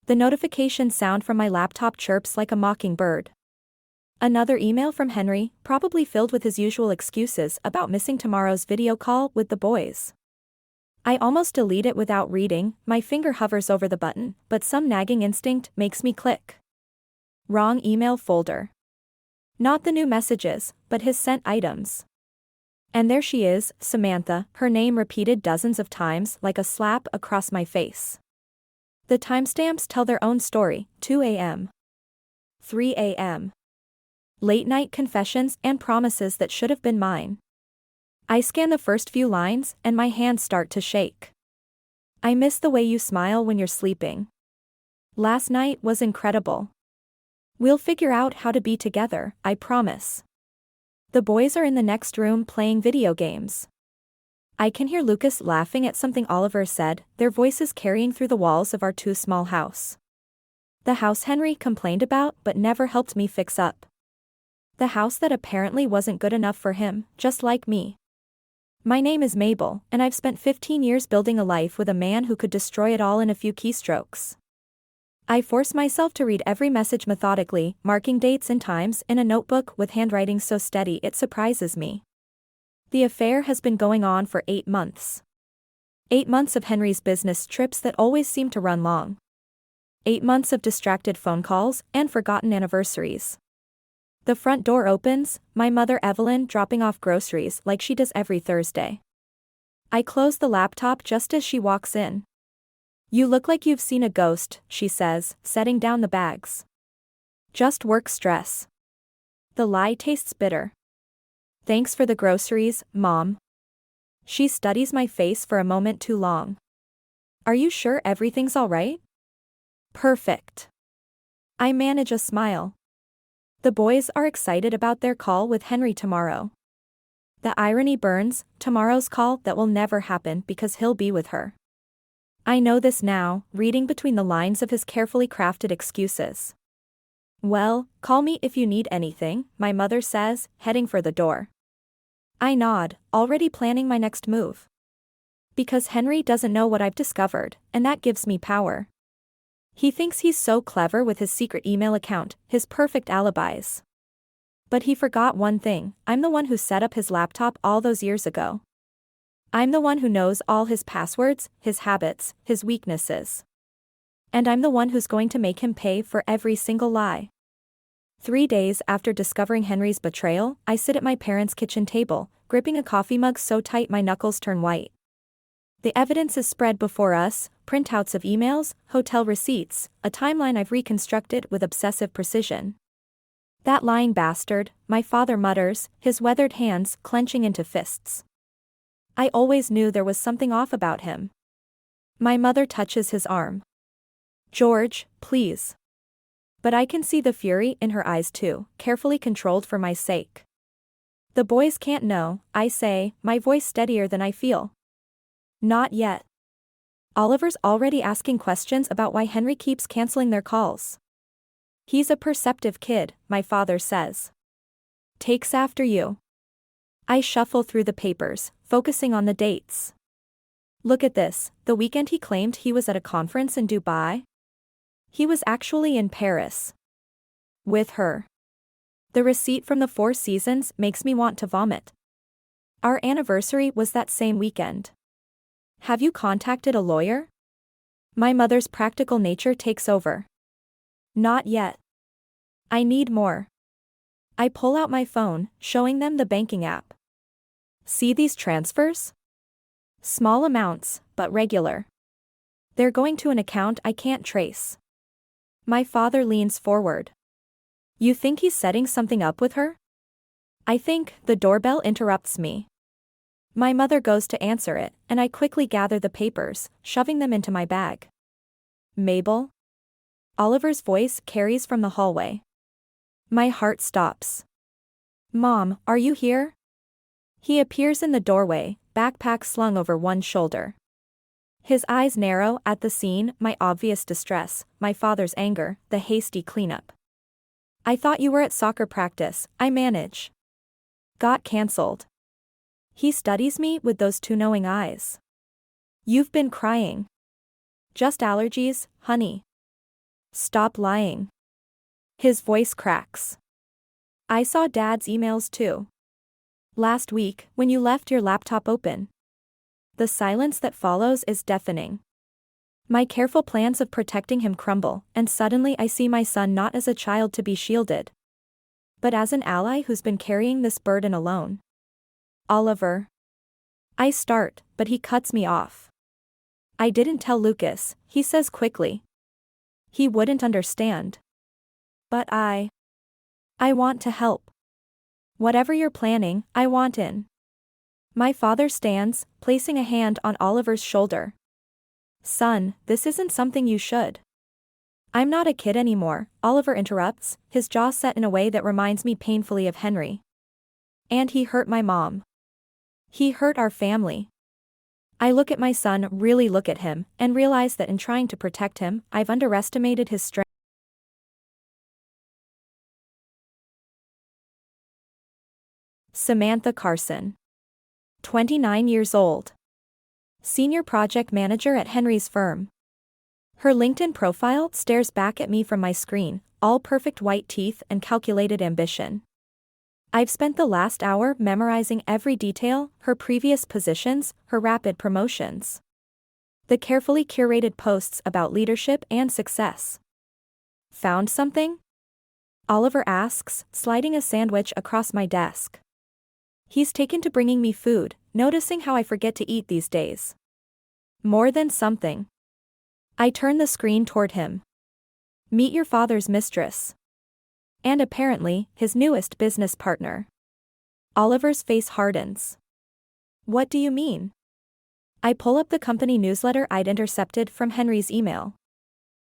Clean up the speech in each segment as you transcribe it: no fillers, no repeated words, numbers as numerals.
The notification sound from my laptop chirps like a mockingbird. Another email from Henry, probably filled with his usual excuses about missing tomorrow's video call with the boys. I almost delete it without reading, my finger hovers over the button, but some nagging instinct makes me click. Wrong email folder. Not the new messages, but his sent items. And there she is, Samantha, her name repeated dozens of times like a slap across my face. The timestamps tell their own story, 2 a.m. 3 a.m. Late-night confessions and promises that should have been mine. I scan the first few lines, and my hands start to shake. I miss the way you smile when you're sleeping. Last night was incredible. We'll figure out how to be together, I promise. The boys are in the next room playing video games. I can hear Lucas laughing at something Oliver said, their voices carrying through the walls of our too small house. The house Henry complained about but never helped me fix up. The house that apparently wasn't good enough for him, just like me. My name is Mabel, and I've spent 15 years building a life with a man who could destroy it all in a few keystrokes. I force myself to read every message methodically, marking dates and times in a notebook with handwriting so steady it surprises me. The affair has been going on for 8 months. 8 months of Henry's business trips that always seem to run long. 8 months of distracted phone calls and forgotten anniversaries. The front door opens, my mother Evelyn dropping off groceries like she does every Thursday. I close the laptop just as she walks in. "You look like you've seen a ghost," she says, setting down the bags. "Just work stress." The lie tastes bitter. "Thanks for the groceries, Mom." She studies my face for a moment too long. "Are you sure everything's all right?" "Perfect." I manage a smile. The boys are excited about their call with Henry tomorrow. The irony burns, tomorrow's call that will never happen because he'll be with her. I know this now, reading between the lines of his carefully crafted excuses. "Well, call me if you need anything," my mother says, heading for the door. I nod, already planning my next move. Because Henry doesn't know what I've discovered, and that gives me power. He thinks he's so clever with his secret email account, his perfect alibis. But he forgot one thing, I'm the one who set up his laptop all those years ago. I'm the one who knows all his passwords, his habits, his weaknesses. And I'm the one who's going to make him pay for every single lie. 3 days after discovering Henry's betrayal, I sit at my parents' kitchen table, gripping a coffee mug so tight my knuckles turn white. The evidence is spread before us, printouts of emails, hotel receipts, a timeline I've reconstructed with obsessive precision. "That lying bastard," my father mutters, his weathered hands clenching into fists. I always knew there was something off about him. My mother touches his arm. "George, please." But I can see the fury in her eyes too, carefully controlled for my sake. "The boys can't know," I say, my voice steadier than I feel. "Not yet." Oliver's already asking questions about why Henry keeps canceling their calls. "He's a perceptive kid," my father says. "Takes after you." I shuffle through the papers, focusing on the dates. Look at this, the weekend he claimed he was at a conference in Dubai. He was actually in Paris. With her. The receipt from the Four Seasons makes me want to vomit. Our anniversary was that same weekend. "Have you contacted a lawyer?" My mother's practical nature takes over. "Not yet." "I need more." I pull out my phone, showing them the banking app. "See these transfers? Small amounts, but regular. They're going to an account I can't trace." My father leans forward. "You think he's setting something up with her?" I think. The doorbell interrupts me. My mother goes to answer it, and I quickly gather the papers, shoving them into my bag. "Mabel?" Oliver's voice carries from the hallway. My heart stops. "Mom, are you here?" He appears in the doorway, backpack slung over one shoulder. His eyes narrow at the scene, my obvious distress, my father's anger, the hasty cleanup. "I thought you were at soccer practice," I manage. "Got cancelled." He studies me with those two knowing eyes. "You've been crying." "Just allergies, honey." Stop lying. His voice cracks. I saw Dad's emails too. Last week, when you left your laptop open. The silence that follows is deafening. My careful plans of protecting him crumble, and suddenly I see my son not as a child to be shielded, but as an ally who's been carrying this burden alone. Oliver. I start, but he cuts me off. I didn't tell Lucas, he says quickly. He wouldn't understand. But I want to help. Whatever you're planning, I want in. My father stands, placing a hand on Oliver's shoulder. Son, this isn't something you should. I'm not a kid anymore, Oliver interrupts, his jaw set in a way that reminds me painfully of Henry. And he hurt my mom. He hurt our family. I look at my son, really look at him, and realize that in trying to protect him, I've underestimated his strength. Samantha Carson. 29 years old. Senior project manager at Henry's firm. Her LinkedIn profile stares back at me from my screen, all perfect white teeth and calculated ambition. I've spent the last hour memorizing every detail, her previous positions, her rapid promotions. The carefully curated posts about leadership and success. Found something? Oliver asks, sliding a sandwich across my desk. He's taken to bringing me food, noticing how I forget to eat these days. More than something. I turn the screen toward him. Meet your father's mistress. And apparently, his newest business partner. Oliver's face hardens. What do you mean? I pull up the company newsletter I'd intercepted from Henry's email.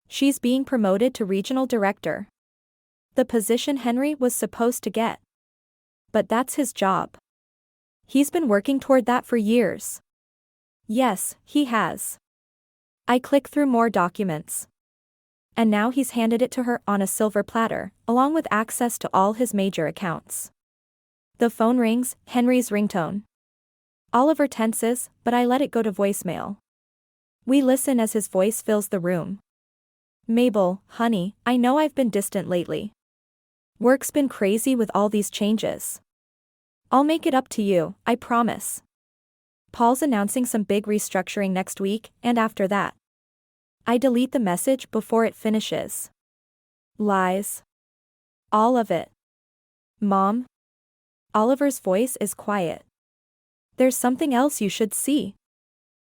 She's being promoted to regional director. The position Henry was supposed to get. But that's his job. He's been working toward that for years. Yes, he has. I click through more documents. And now he's handed it to her on a silver platter, along with access to all his major accounts. The phone rings, Henry's ringtone. Oliver tenses, but I let it go to voicemail. We listen as his voice fills the room. Mabel, honey, I know I've been distant lately. Work's been crazy with all these changes. I'll make it up to you, I promise. Paul's announcing some big restructuring next week, and after that. I delete the message before it finishes. Lies. All of it. Mom? Oliver's voice is quiet. There's something else you should see.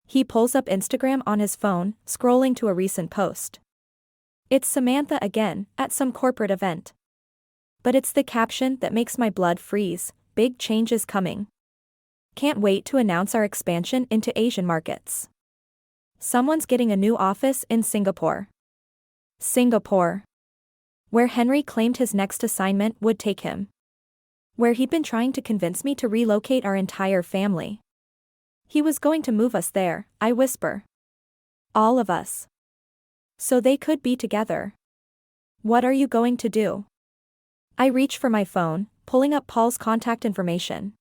He pulls up Instagram on his phone, scrolling to a recent post. It's Samantha again, at some corporate event. But it's the caption that makes my blood freeze. Big changes coming. Can't wait to announce our expansion into Asian markets. Someone's getting a new office in Singapore. Singapore. Where Henry claimed his next assignment would take him. Where he'd been trying to convince me to relocate our entire family. He was going to move us there, I whisper. All of us. So they could be together. What are you going to do? I reach for my phone, pulling up Paul's contact information.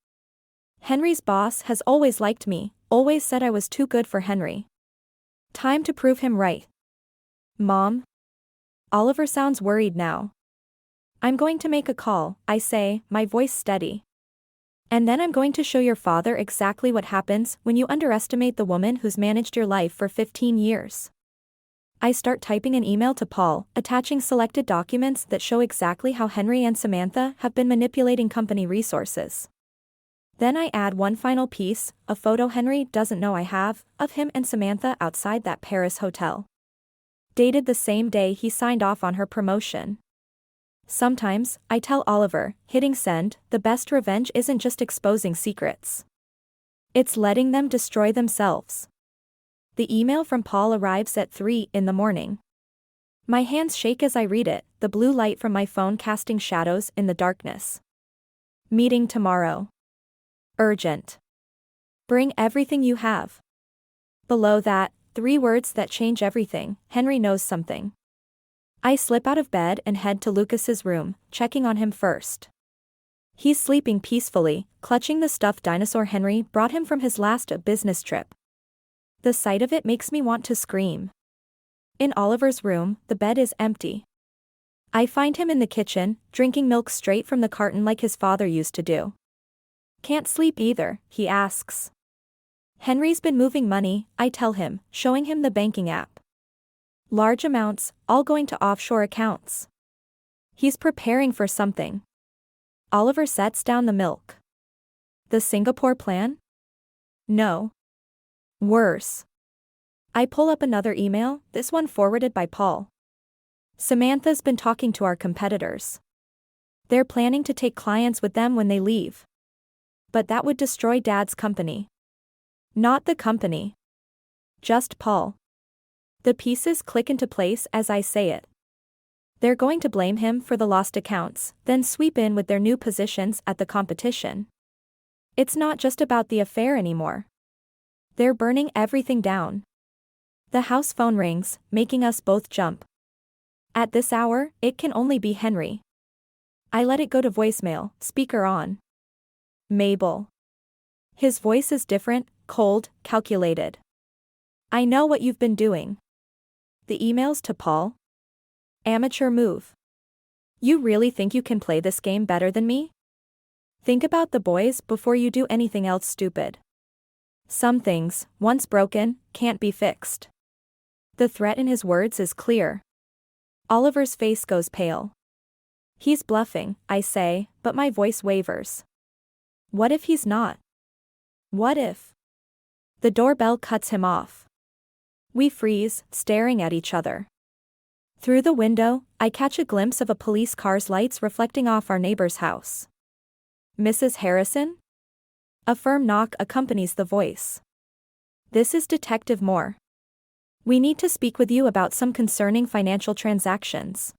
Henry's boss has always liked me, always said I was too good for Henry. Time to prove him right. Mom? Oliver sounds worried now. I'm going to make a call, I say, my voice steady. And then I'm going to show your father exactly what happens when you underestimate the woman who's managed your life for 15 years. I start typing an email to Paul, attaching selected documents that show exactly how Henry and Samantha have been manipulating company resources. Then I add one final piece, a photo Henry doesn't know I have, of him and Samantha outside that Paris hotel. Dated the same day he signed off on her promotion. Sometimes, I tell Oliver, hitting send, the best revenge isn't just exposing secrets. It's letting them destroy themselves. The email from Paul arrives at 3 in the morning. My hands shake as I read it, the blue light from my phone casting shadows in the darkness. Meeting tomorrow. Urgent. Bring everything you have. Below that, 3 words that change everything, Henry knows something. I slip out of bed and head to Lucas's room, checking on him first. He's sleeping peacefully, clutching the stuffed dinosaur Henry brought him from his last business trip. The sight of it makes me want to scream. In Oliver's room, the bed is empty. I find him in the kitchen, drinking milk straight from the carton like his father used to do. Can't sleep either, he asks. Henry's been moving money, I tell him, showing him the banking app. Large amounts, all going to offshore accounts. He's preparing for something. Oliver sets down the milk. The Singapore plan? No. Worse. I pull up another email, this one forwarded by Paul. Samantha's been talking to our competitors. They're planning to take clients with them when they leave. But that would destroy Dad's company. Not the company. Just Paul. The pieces click into place as I say it. They're going to blame him for the lost accounts, then sweep in with their new positions at the competition. It's not just about the affair anymore. They're burning everything down. The house phone rings, making us both jump. At this hour, it can only be Henry. I let it go to voicemail, speaker on. Mabel. His voice is different, cold, calculated. I know what you've been doing. The emails to Paul? Amateur move. You really think you can play this game better than me? Think about the boys before you do anything else stupid. Some things, once broken, can't be fixed. The threat in his words is clear. Oliver's face goes pale. He's bluffing, I say, but my voice wavers. What if he's not? What if? The doorbell cuts him off. We freeze, staring at each other. Through the window, I catch a glimpse of a police car's lights reflecting off our neighbor's house. Mrs. Harrison? A firm knock accompanies the voice. This is Detective Moore. We need to speak with you about some concerning financial transactions.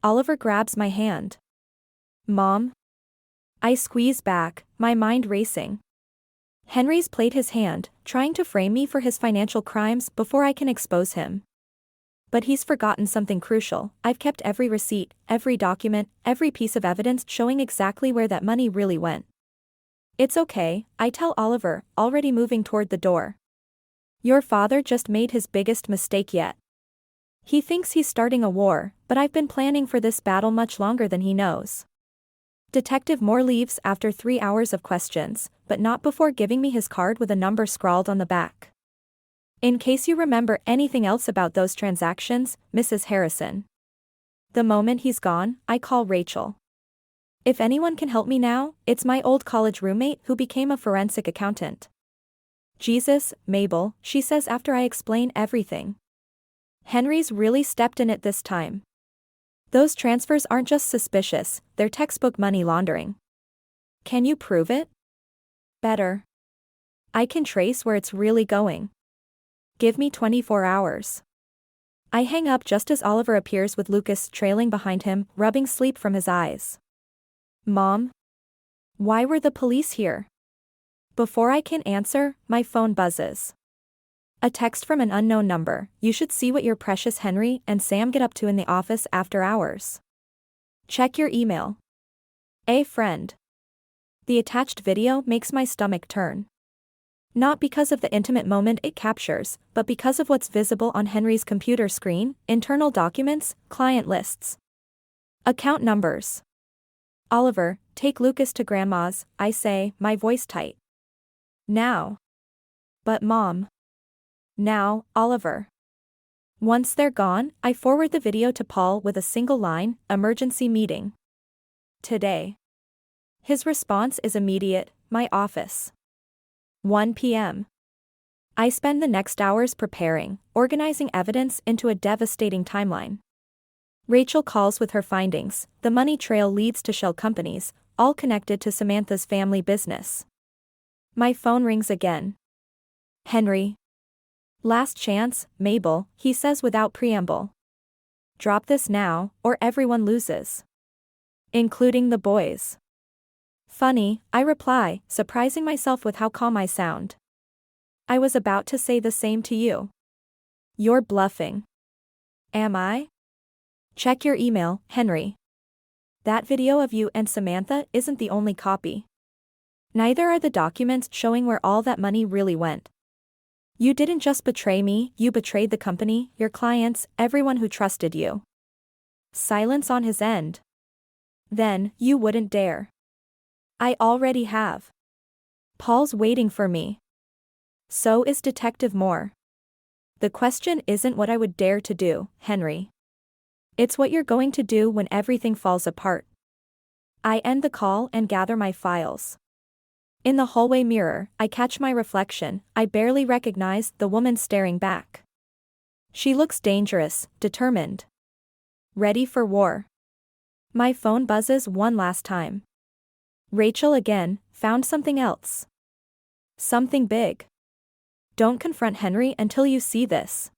Oliver grabs my hand. Mom? I squeeze back, my mind racing. Henry's played his hand, trying to frame me for his financial crimes before I can expose him. But he's forgotten something crucial. I've kept every receipt, every document, every piece of evidence showing exactly where that money really went. It's okay, I tell Oliver, already moving toward the door. Your father just made his biggest mistake yet. He thinks he's starting a war, but I've been planning for this battle much longer than he knows. Detective Moore leaves after 3 hours of questions, but not before giving me his card with a number scrawled on the back. In case you remember anything else about those transactions, Mrs. Harrison. The moment he's gone, I call Rachel. If anyone can help me now, it's my old college roommate who became a forensic accountant. Jesus, Mabel, she says after I explain everything. Henry's really stepped in it this time. Those transfers aren't just suspicious, they're textbook money laundering. Can you prove it? Better. I can trace where it's really going. Give me 24 hours. I hang up just as Oliver appears with Lucas trailing behind him, rubbing sleep from his eyes. Mom? Why were the police here? Before I can answer, my phone buzzes. A text from an unknown number. You should see what your precious Henry and Sam get up to in the office after hours. Check your email. A friend. The attached video makes my stomach turn. Not because of the intimate moment it captures, but because of what's visible on Henry's computer screen, internal documents, client lists. Account numbers. Oliver, take Lucas to Grandma's, I say, my voice tight. Now. But Mom. Now, Oliver. Once they're gone, I forward the video to Paul with a single line, emergency meeting. Today. His response is immediate, my office. 1 p.m. I spend the next hours preparing, organizing evidence into a devastating timeline. Rachel calls with her findings. The money trail leads to shell companies, all connected to Samantha's family business. My phone rings again. Henry. Last chance, Mabel, he says without preamble. Drop this now, or everyone loses. Including the boys. Funny, I reply, surprising myself with how calm I sound. I was about to say the same to you. You're bluffing. Am I? Check your email, Henry. That video of you and Samantha isn't the only copy. Neither are the documents showing where all that money really went. You didn't just betray me, you betrayed the company, your clients, everyone who trusted you. Silence on his end. Then, you wouldn't dare. I already have. Paul's waiting for me. So is Detective Moore. The question isn't what I would dare to do, Henry. It's what you're going to do when everything falls apart. I end the call and gather my files. In the hallway mirror, I catch my reflection. I barely recognize the woman staring back. She looks dangerous, determined. Ready for war. My phone buzzes one last time. Rachel again, found something else. Something big. Don't confront Henry until you see this.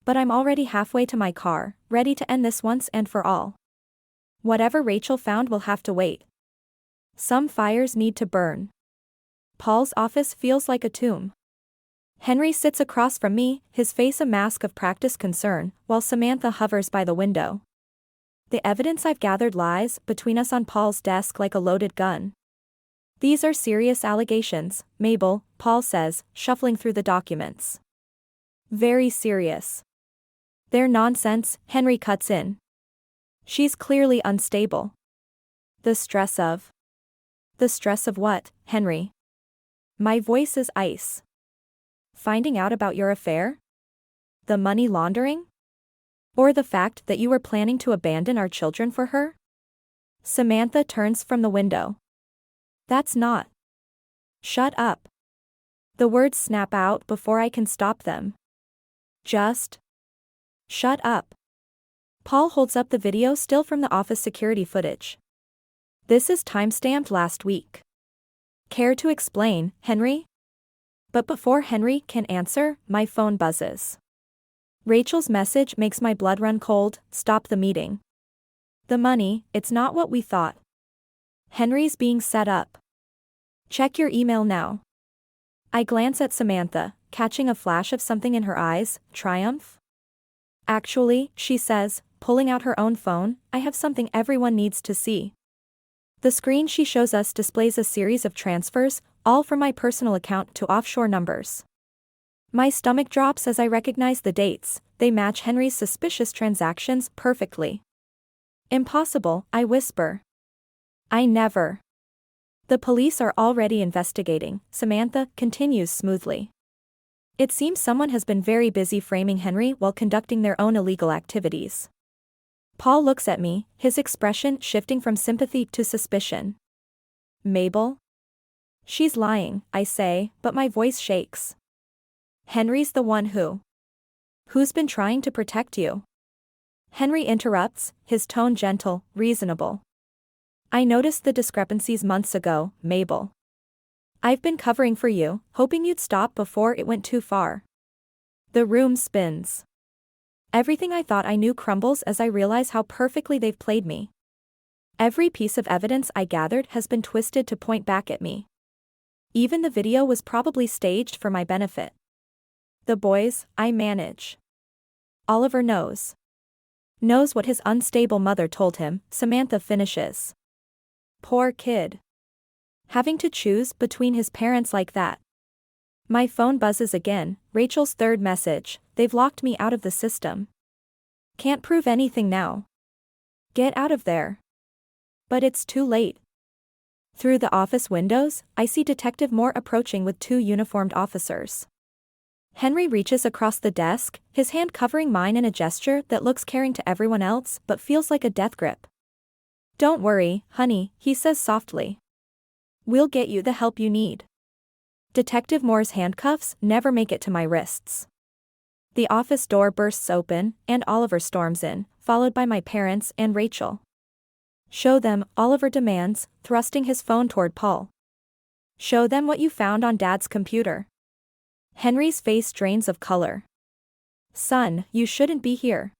But I'm already halfway to my car, ready to end this once and for all. Whatever Rachel found will have to wait. Some fires need to burn. Paul's office feels like a tomb. Henry sits across from me, his face a mask of practiced concern, while Samantha hovers by the window. The evidence I've gathered lies between us on Paul's desk like a loaded gun. These are serious allegations, Mabel, Paul says, shuffling through the documents. Very serious. They're nonsense, Henry cuts in. She's clearly unstable. The stress of what, Henry? My voice is ice. Finding out about your affair? The money laundering? Or the fact that you were planning to abandon our children for her? Samantha turns from the window. That's not. Shut up. The words snap out before I can stop them. Just. Shut up. Paul holds up the video still from the office security footage. This is timestamped last week. Care to explain, Henry? But before Henry can answer, my phone buzzes. Rachel's message makes my blood run cold. Stop the meeting. The money, it's not what we thought. Henry's being set up. Check your email now. I glance at Samantha, catching a flash of something in her eyes. Triumph? Actually, she says, pulling out her own phone, I have something everyone needs to see. The screen she shows us displays a series of transfers, all from my personal account to offshore numbers. My stomach drops as I recognize the dates. They match Henry's suspicious transactions perfectly. Impossible, I whisper. I never. The police are already investigating, Samantha continues smoothly. It seems someone has been very busy framing Henry while conducting their own illegal activities. Paul looks at me, his expression shifting from sympathy to suspicion. Mabel? She's lying, I say, but my voice shakes. Henry's the one who's been trying to protect you. Henry interrupts, his tone gentle, reasonable. I noticed the discrepancies months ago, Mabel. I've been covering for you, hoping you'd stop before it went too far. The room spins. Everything I thought I knew crumbles as I realize how perfectly they've played me. Every piece of evidence I gathered has been twisted to point back at me. Even the video was probably staged for my benefit. The boys, I manage. Oliver knows. Knows what his unstable mother told him, Samantha finishes. Poor kid. Having to choose between his parents like that. My phone buzzes again, Rachel's third message, they've locked me out of the system. Can't prove anything now. Get out of there. But it's too late. Through the office windows, I see Detective Moore approaching with two uniformed officers. Henry reaches across the desk, his hand covering mine in a gesture that looks caring to everyone else but feels like a death grip. Don't worry, honey, he says softly. We'll get you the help you need. Detective Moore's handcuffs never make it to my wrists. The office door bursts open, and Oliver storms in, followed by my parents and Rachel. Show them, Oliver demands, thrusting his phone toward Paul. Show them what you found on Dad's computer. Henry's face drains of color. Son, you shouldn't be here.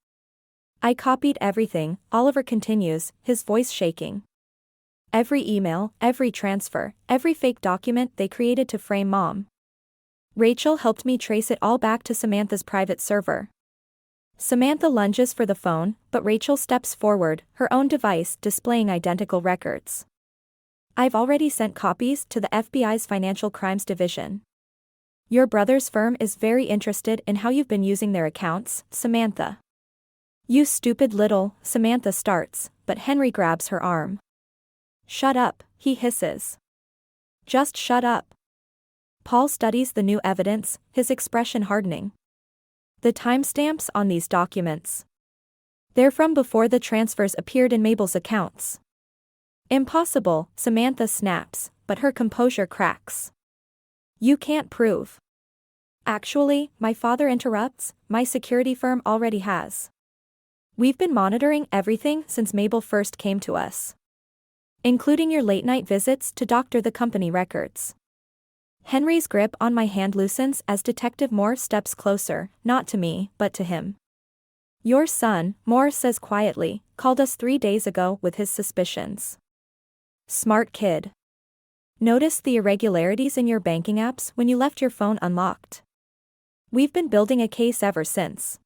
I copied everything, Oliver continues, his voice shaking. Every email, every transfer, every fake document they created to frame Mom. Rachel helped me trace it all back to Samantha's private server. Samantha lunges for the phone, but Rachel steps forward, her own device displaying identical records. I've already sent copies to the FBI's Financial Crimes Division. Your brother's firm is very interested in how you've been using their accounts, Samantha. You stupid little, Samantha starts, but Henry grabs her arm. Shut up, he hisses. Just shut up. Paul studies the new evidence, his expression hardening. The timestamps on these documents. They're from before the transfers appeared in Mabel's accounts. Impossible, Samantha snaps, but her composure cracks. You can't prove. Actually, my father interrupts, my security firm already has. We've been monitoring everything since Mabel first came to us. Including your late-night visits to doctor the company records. Henry's grip on my hand loosens as Detective Moore steps closer, not to me, but to him. Your son, Moore says quietly, called us 3 days ago with his suspicions. Smart kid. Noticed the irregularities in your banking apps when you left your phone unlocked. We've been building a case ever since.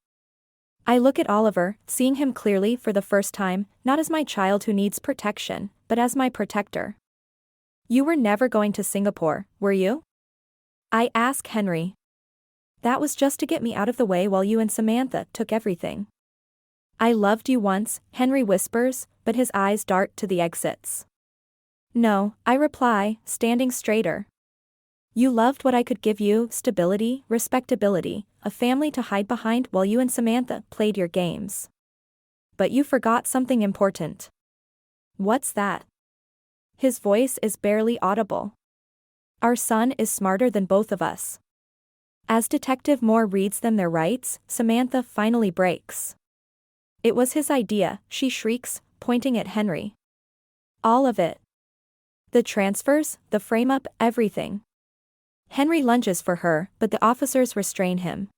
I look at Oliver, seeing him clearly for the first time, not as my child who needs protection, but as my protector. You were never going to Singapore, were you? I ask Henry. That was just to get me out of the way while you and Samantha took everything. I loved you once, Henry whispers, but his eyes dart to the exits. No, I reply, standing straighter. You loved what I could give you, stability, respectability, a family to hide behind while you and Samantha played your games. But you forgot something important. What's that? His voice is barely audible. Our son is smarter than both of us. As Detective Moore reads them their rights, Samantha finally breaks. It was his idea, she shrieks, pointing at Henry. All of it. The transfers, the frame-up, everything. Henry lunges for her, but the officers restrain him.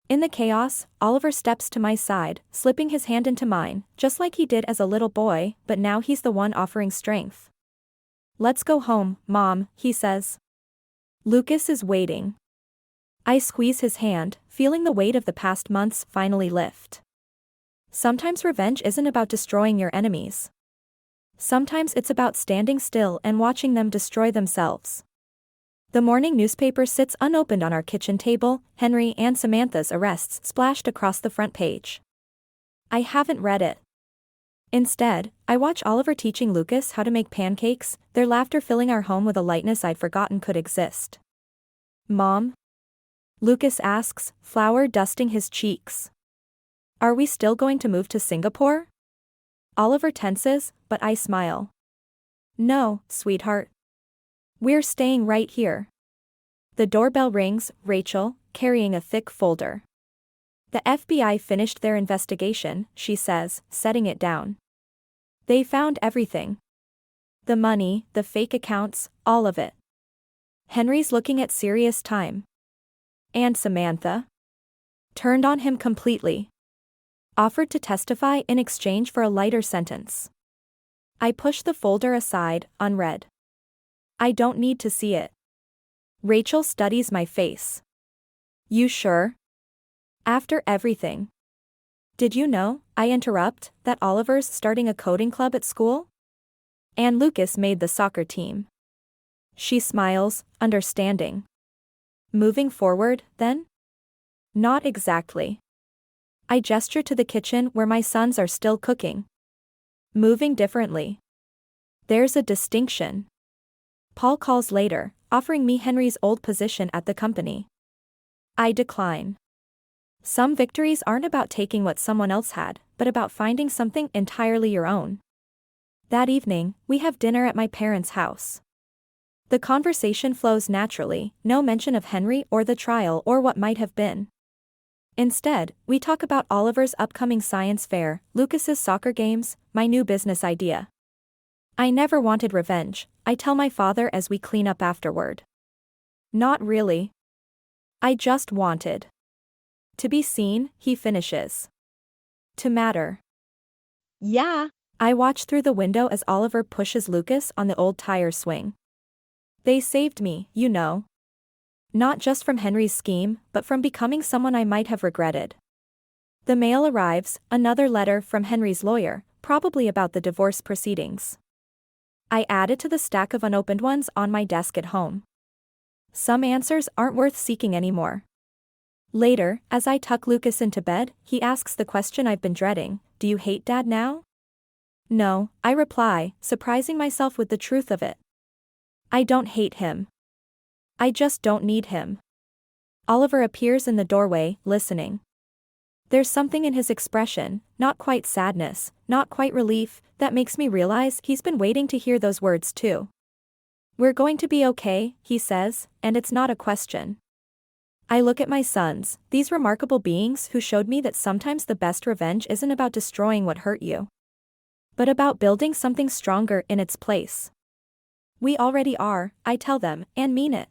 In the chaos, Oliver steps to my side, slipping his hand into mine, just like he did as a little boy, but now he's the one offering strength. Let's go home, Mom, he says. Lucas is waiting. I squeeze his hand, feeling the weight of the past months finally lift. Sometimes revenge isn't about destroying your enemies. Sometimes it's about standing still and watching them destroy themselves. The morning newspaper sits unopened on our kitchen table, Henry and Samantha's arrests splashed across the front page. I haven't read it. Instead, I watch Oliver teaching Lucas how to make pancakes, their laughter filling our home with a lightness I'd forgotten could exist. Mom? Lucas asks, flour dusting his cheeks. Are we still going to move to Singapore? Oliver tenses, but I smile. No, sweetheart. We're staying right here. The doorbell rings, Rachel, carrying a thick folder. The FBI finished their investigation, she says, setting it down. They found everything. The money, the fake accounts, all of it. Henry's looking at serious time. And Samantha? Turned on him completely. Offered to testify in exchange for a lighter sentence. I push the folder aside, unread. I don't need to see it. Rachel studies my face. You sure? After everything. Did you know, I interrupt, that Oliver's starting a coding club at school? And Lucas made the soccer team. She smiles, understanding. Moving forward, then? Not exactly. I gesture to the kitchen where my sons are still cooking. Moving differently. There's a distinction. Paul calls later, offering me Henry's old position at the company. I decline. Some victories aren't about taking what someone else had, but about finding something entirely your own. That evening, we have dinner at my parents' house. The conversation flows naturally, no mention of Henry or the trial or what might have been. Instead, we talk about Oliver's upcoming science fair, Lucas's soccer games, my new business idea. I never wanted revenge, I tell my father as we clean up afterward. Not really. I just wanted to be seen, he finishes. To matter. Yeah. I watch through the window as Oliver pushes Lucas on the old tire swing. They saved me, you know. Not just from Henry's scheme, but from becoming someone I might have regretted. The mail arrives, another letter from Henry's lawyer, probably about the divorce proceedings. I add it to the stack of unopened ones on my desk at home. Some answers aren't worth seeking anymore. Later, as I tuck Lucas into bed, he asks the question I've been dreading, do you hate Dad now? No, I reply, surprising myself with the truth of it. I don't hate him. I just don't need him. Oliver appears in the doorway, listening. There's something in his expression, not quite sadness, not quite relief, that makes me realize he's been waiting to hear those words too. We're going to be okay, he says, and it's not a question. I look at my sons, these remarkable beings who showed me that sometimes the best revenge isn't about destroying what hurt you, but about building something stronger in its place. We already are, I tell them, and mean it.